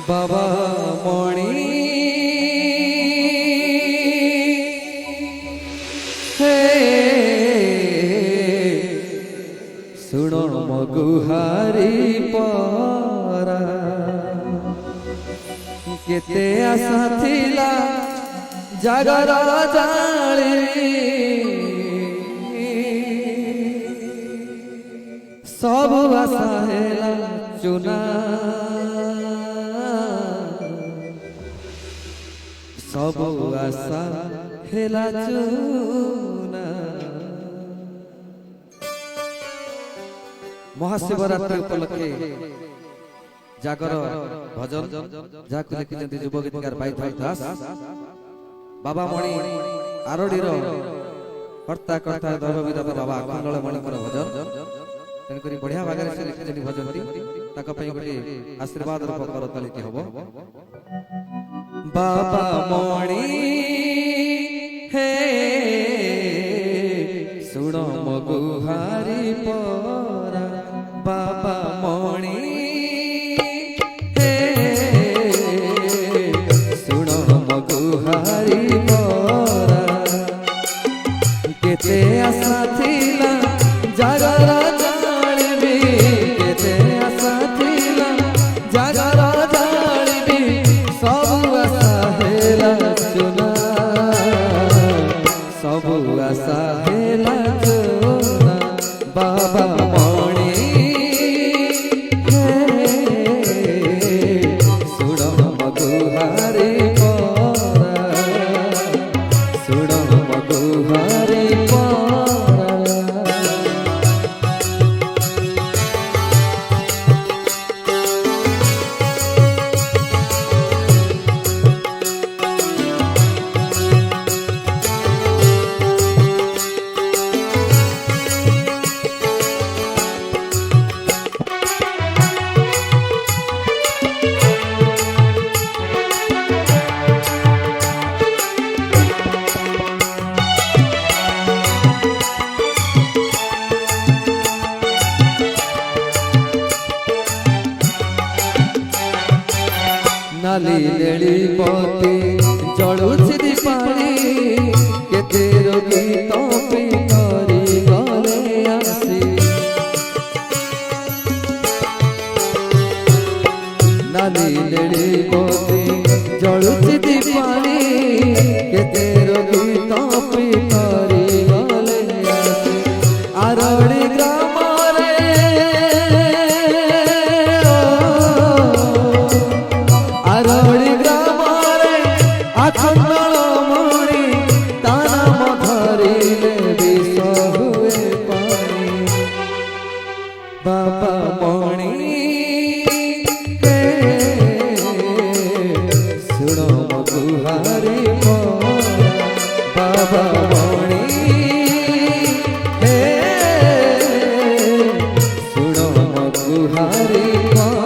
बाबा मणि हे सुनो मगुहारी परा केते आशा थिला जागर जाली सब आशा हेला चुना सब आशा हेला चुना। महाशिवरात्रि उपलक्षे जागर भजन जाकु लिखिଛନ୍ତି ଯୁବ ଗୀତିକାର ପାଇଥାଉ ଦାସ बाबा मणि आरोडीर कर्ता कर्ता दैवविदाता बाबा अखंडल मणिकर भजन तेणुकरी बढ़िया भाग से लिखिଛନ୍ତି भजनटी ताक पई गोटे आशीर्वाद कर तालिकी हबो। बाबा मणि हे सुनो मगुहारी परा बाबा मणि मगुहारी परा केते आशा थिला जागर जालिबी केते आशा थिला जागर जालिबी सब आशा हेला चुना सब आशा हेला चुना। बाबा मणि सुनो मगुहारी नाली लेली पति जलुछि दीपाली केते रोगी तपी करी गले आसी नाली लेली पति जलुछि दीपाली केते रोगी तपी करी गले आसी आरोड़ी ग्राम आरोड़ी ग्राम अखंडल मणि ताना मधरिले विष हुए पानी। बाबा मणि हे सुनो मगुहारी परा बाबा मणि हे सुनो मगुहारी परा।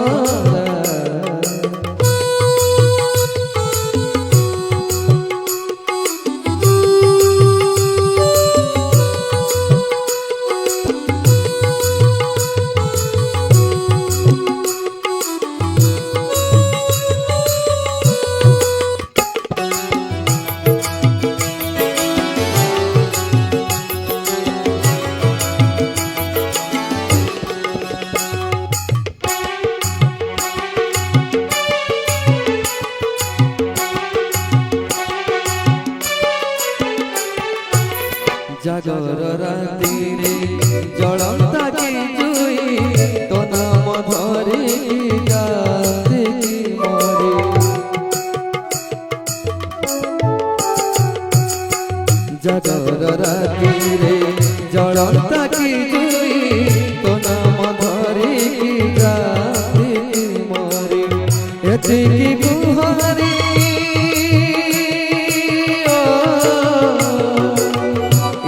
जागर राति रे जलंता की जुई तो नाम धरी गाती मरी जागर राति रे जलंता की जुई तो नाम धरी गाती मरी एतिकी गुहारी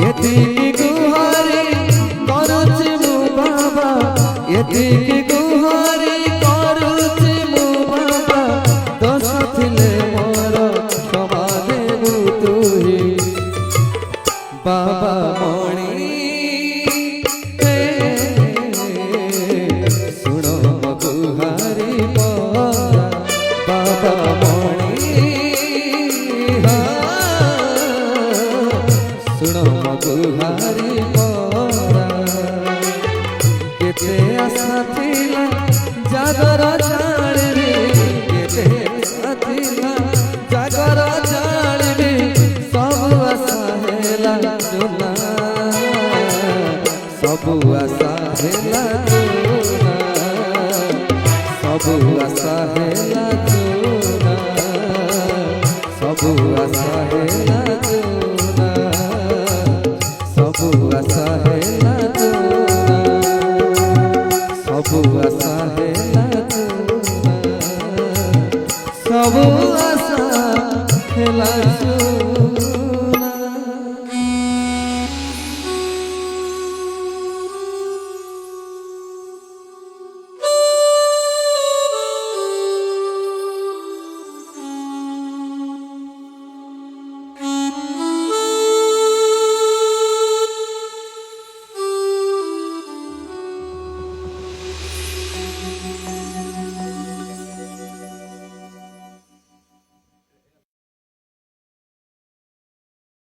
एतिकी गुहारी करुछि मु बाबा एतिकी गुहारी करुछि मु बाबा दोष थिले मोर क्षमा देबु तुही। बाबा मणि सुनो मगुहारी परा गुहारी मोरा केते आशा थिला जागर जाणबी केते आशा थिला जागर जाणबी सब आशा हेला चुना सब आशा हेला चुना सब आशा हेला चुना सब आशा हेला